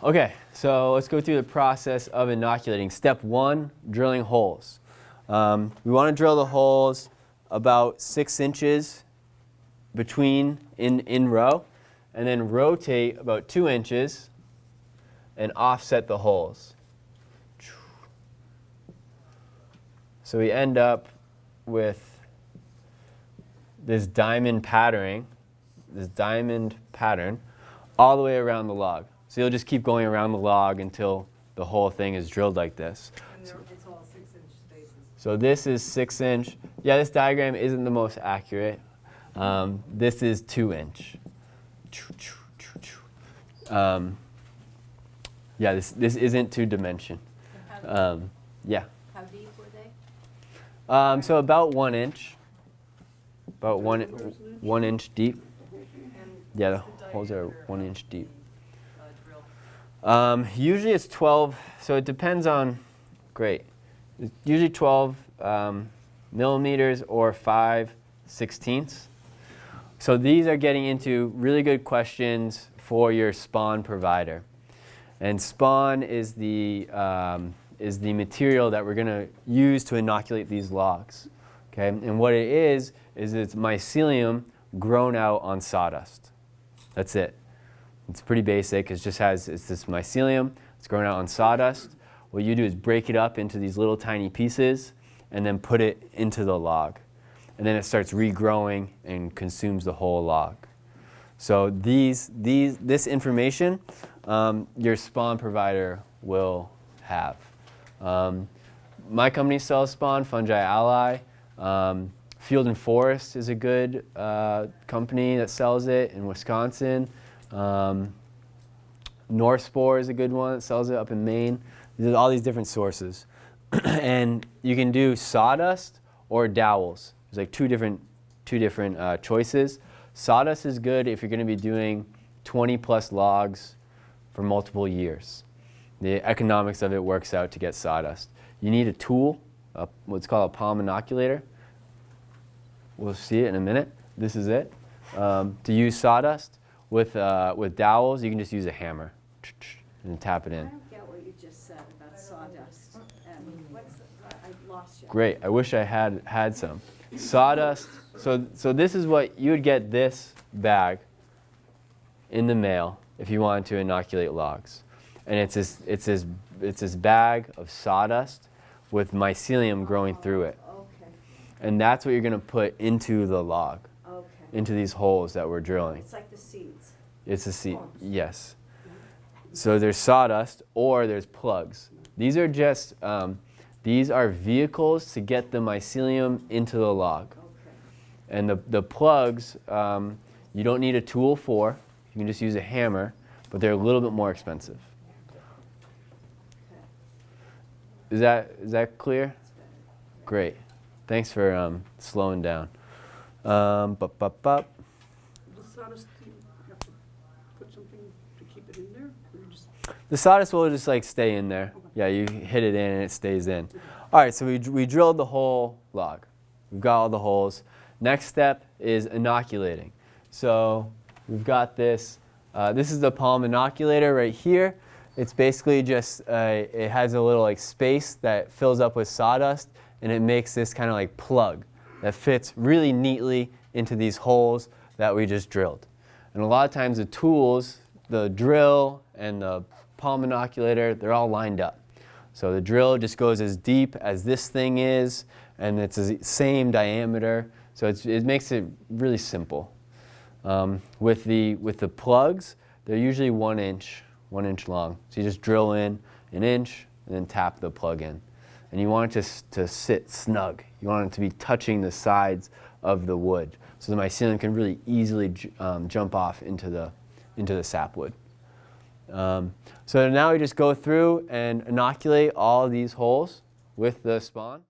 Okay, so let's go through the process of inoculating. Step 1, drilling holes. We want to drill the holes about 6 inches between in row, and then rotate about 2 inches and offset the holes. So we end up with this diamond pattern all the way around the log. So you'll just keep going around the log until the whole thing is drilled like this. And it's all 6-inch spaces. So this is 6-inch. Yeah, this diagram isn't the most accurate. This is 2-inch. Yeah, this isn't 2-dimension. Yeah. How deep were they? So about 1 inch. About 1 inch deep. Yeah, the holes are 1 inch deep. Usually it's 12, so it depends on, great. It's usually 12 millimeters or 5/16. So these are getting into really good questions for your spawn provider. And spawn is the material that we're going to use to inoculate these logs. Okay? And what it is it's mycelium grown out on sawdust. That's it. It's pretty basic. It's this mycelium. It's grown out on sawdust. What you do is break it up into these little tiny pieces and then put it into the log. And then it starts regrowing and consumes the whole log. So this information your spawn provider will have. My company sells spawn, Fungi Ally. Field and Forest is a good company that sells it in Wisconsin. North Spore is a good one that sells it up in Maine. There's all these different sources. And you can do sawdust or dowels. There's like two different choices. Sawdust is good if you're going to be doing 20 plus logs for multiple years. The economics of it works out to get sawdust. You need a tool, what's called a palm inoculator. We'll see it in a minute. This is it. To use sawdust. With dowels, you can just use a hammer and tap it in. I don't get what you just said about sawdust. I lost you. Great. I wish I had some. Sawdust. So this is what you would get this bag in the mail if you wanted to inoculate logs, and it's this bag of sawdust with mycelium growing through it. Okay. And that's what you're going to put into the log. Okay. Into these holes that we're drilling. It's like the seeds. It's a seed, yes. So there's sawdust or there's plugs. These are just, these are vehicles to get the mycelium into the log. Okay. And the plugs, you don't need a tool for. You can just use a hammer, but they're a little bit more expensive. Okay. Is that clear? Great. Thanks for slowing down. The sawdust, you have to put something to keep it in there? Or you just... The sawdust will just like stay in there. Okay. Yeah, you hit it in and it stays in. All right, so we drilled the whole log. We've got all the holes. Next step is inoculating. So we've got this. This is the palm inoculator right here. It's basically just, it has a little like space that fills up with sawdust, and it makes this kind of like plug that fits really neatly into these holes that we just drilled. And a lot of times the tools, the drill and the palm inoculator, they're all lined up. So the drill just goes as deep as this thing is, and it's the same diameter. So it makes it really simple. With the plugs, they're usually 1 inch long. So you just drill in 1 inch and then tap the plug in. And you want it to sit snug. You want it to be touching the sides of the wood, so the mycelium can really easily jump off into the sapwood. So now we just go through and inoculate all of these holes with the spawn.